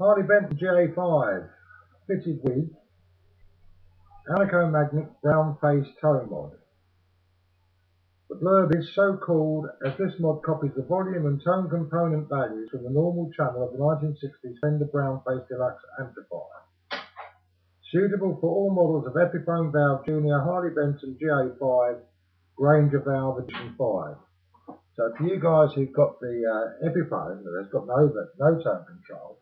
Harley Benton GA5 fitted with Alecomagnet Brownface toe mod. The blurb is so called as this mod copies the volume and tone component values from the normal channel of the 1960s Fender Brownface Deluxe amplifier. Suitable for all models of Epiphone Valve Junior Harley Benton GA5 Granger Valve Edition 5. So for you guys who've got the Epiphone that's got no tone control,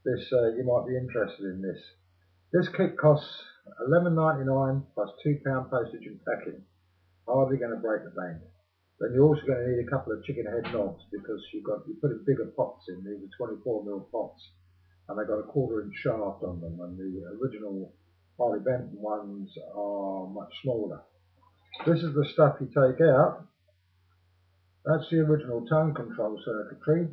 this you might be interested in this. This kit costs $11.99 plus £2 postage and packing. Hardly going to break the bank. Then you're also going to need a couple of chicken head knobs because you put in bigger pots in. These are 24mm pots, and they've got a 1/4" shaft on them, and the original Harley Benton ones are much smaller. This is the stuff you take out. That's the original tone control circuitry.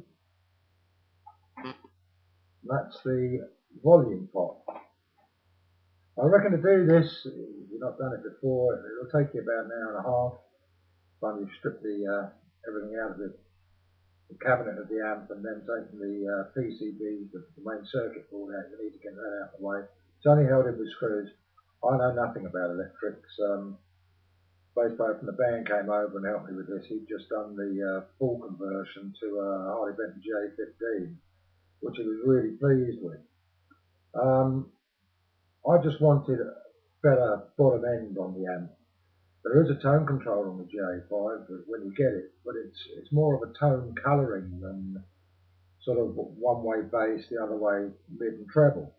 That's the volume pot. I reckon to do this, if you've not done it before, it'll take you about an hour and a half. When you strip everything out of the cabinet of the amp, and then taking the PCB, the main circuit board out, you need to get that out of the way. It's only held in with screws. I know nothing about electrics. Bass player from the band came over and helped me with this. He'd just done the full conversion to a Harley Benton GA15, which he was really pleased with. I just wanted a better bottom end on the amp. There is a tone control on the GA5 when you get it, but it's more of a tone colouring than sort of one way bass, the other way mid and treble.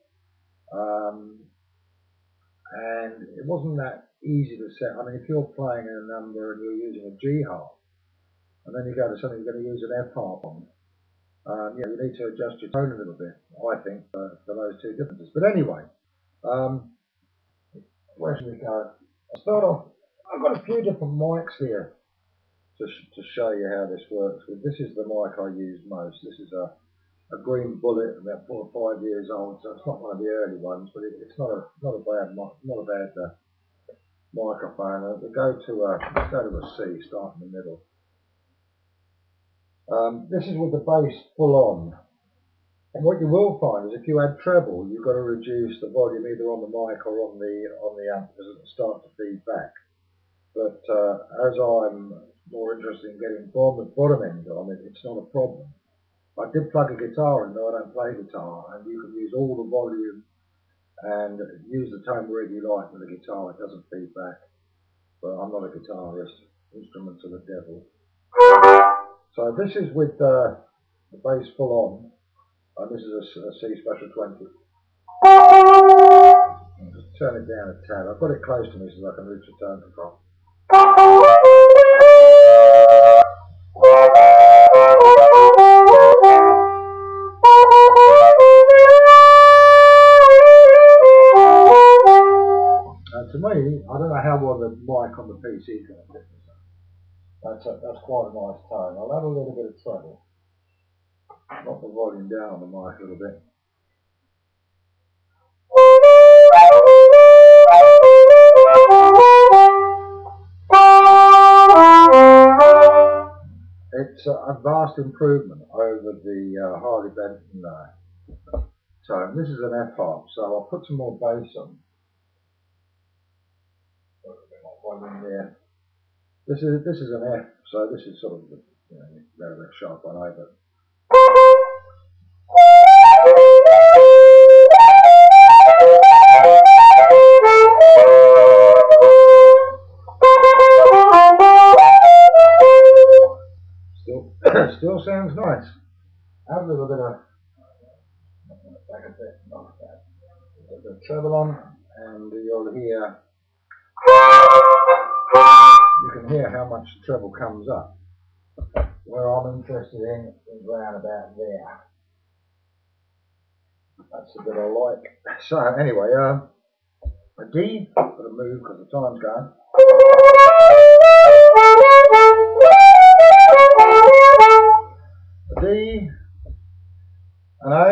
And it wasn't that easy to set. I mean, if you're playing a number and you're using a G harp, and then you go to something you're going to use an F harp on, you need to adjust your tone a little bit, I think, for those two differences. But anyway, where should we go? I'll start off. I've got a few different mics here to show you how this works. This is the mic I use most. This is a green bullet, about 4 or 5 years old, so it's not one of the early ones, but it's not a bad microphone. Let's go to a C, start in the middle. This is with the bass full on. And what you will find is if you add treble, you've got to reduce the volume either on the mic or on the amp because it'll start to feed back. But as I'm more interested in getting bottom end on it, it's not a problem. I did plug a guitar in, though I don't play guitar, and you can use all the volume and use the tone rig you like with the guitar. It doesn't feed back. But I'm not a guitarist. Instruments are the devil. So this is with the bass full on. And this is a C Special 20. I'll just turn it down a tad. I've got it close to me so I can reach the tone control. And to me, I don't know how well the mic on the PC is going to fit this. That's quite a nice tone. I'll add a little bit of treble. Knock the volume down on the mic a little bit. It's a vast improvement over the Harley Benton tone. This is an F harp, so I'll put some more bass on. A bit more volume there. This is an F, so this is sort of very sharp on over. Still sounds nice. Add a little bit of back a bit, not that. A bit of treble on, and you'll hear. You can hear how much the treble comes up. Where I'm interested in is round about there. That's the bit I like. So anyway, a D. Got to move because the time's going. A D, an A,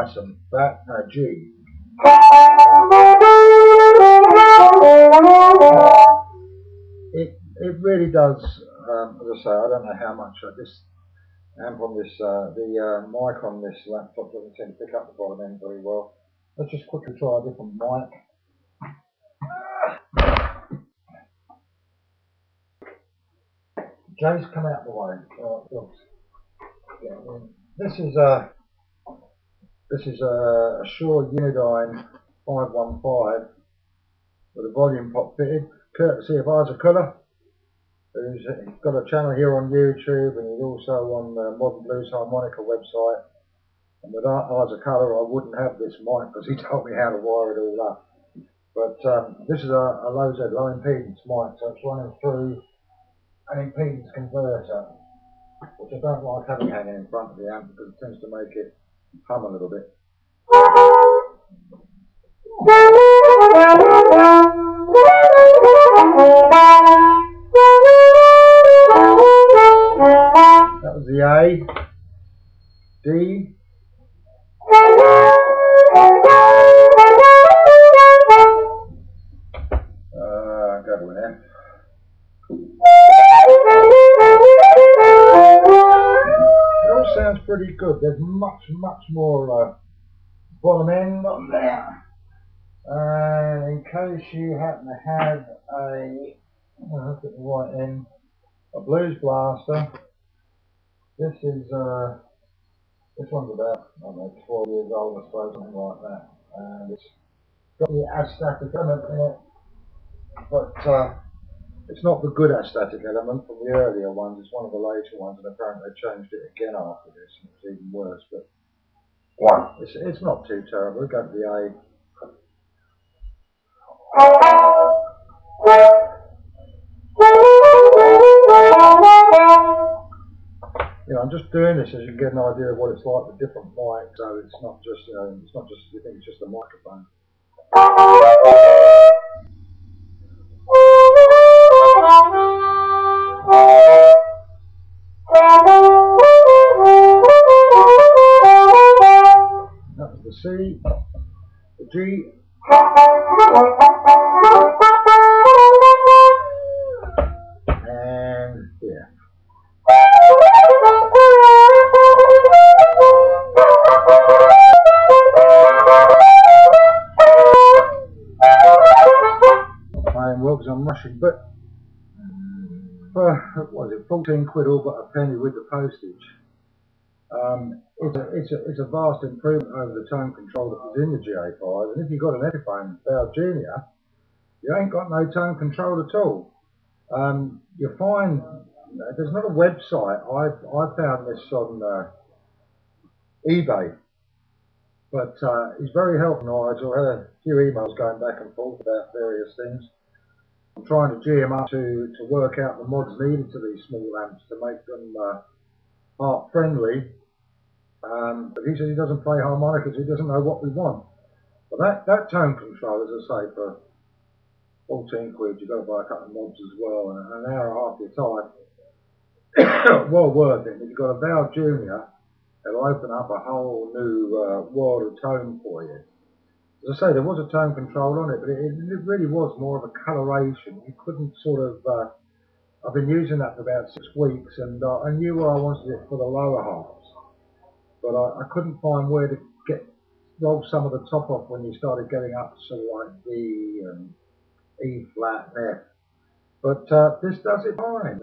nice nice and fat. G. It really does, as I say, I don't know how much this amp on this, the mic on this laptop doesn't seem to pick up the bottom end very well. Let's just quickly try a different mic. Jay's come out the way. This is a Shure Unidyne 515 with a volume pot fitted, courtesy of Isaac Culler, who's got a channel here on YouTube, and he's also on the Modern Blues Harmonica website. And with Isaac Culler, I wouldn't have this mic because he told me how to wire it all up. But this is a low Z, low impedance mic, so it's running through an impedance converter, which I don't like having hanging in front of the amp because it tends to make it hum a little bit. That was the A, D, go to an F. It all sounds pretty good. There's much more bottom end on there. In case you happen to have look at the right end, a Blues Blaster. This one's about, I don't know, 12 years old, I suppose, something like that. And it's got the astatic element in it, but it's not the good astatic element from the earlier ones. It's one of the later ones, and apparently they changed it again after this, and it's even worse. But it's not too terrible. We go to the A. I'm just doing this as you get an idea of what it's like with different mics, so it's not just you think it's just a microphone. That was the C, the G, and yeah. Playing well because I'm rushing, but for what is it, 14 quid all but a penny with the postage. It's a vast improvement over the tone control that was in the GA5, and if you've got an Epiphone Bell Junior, you ain't got no tone control at all. You'll find there's not a website. I found this on eBay, but he's very helpful, Nigel. I had a few emails going back and forth about various things. I'm trying to G him up to work out the mods needed to these small amps to make them heart friendly. But he says he doesn't play harmonicas, he doesn't know what we want. But that tone control, as I say, for 14 quid, you've got to buy a couple of mods as well, and an hour and a half of your time. Well worth it. If you've got a Val Junior, it'll open up a whole new world of tone for you. As I say, there was a tone control on it, but it really was more of a coloration. You couldn't sort of, I've been using that for about 6 weeks, and I knew where I wanted it for the lower halves, but I couldn't find where to roll some of the top off when you started getting up to sort of like D and E flat and F. But this does it fine.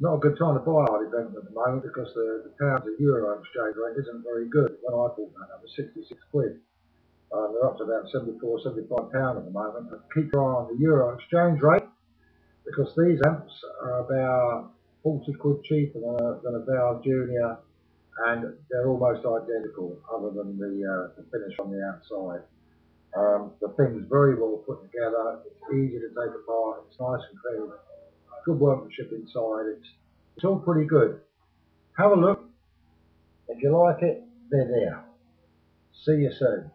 Not a good time to buy hard event at the moment because the pound to euro exchange rate isn't very good. When I bought that was 66 quid. They're up to about 74, 75 pound at the moment. But keep your eye on the euro exchange rate because these amps are about 40 quid cheaper than a Val Junior, and they're almost identical other than the finish on the outside. The thing's very well put together. It's easy to take apart. It's nice and clean. Good workmanship inside. It's all pretty good. Have a look. If you like it, they're there. See you soon.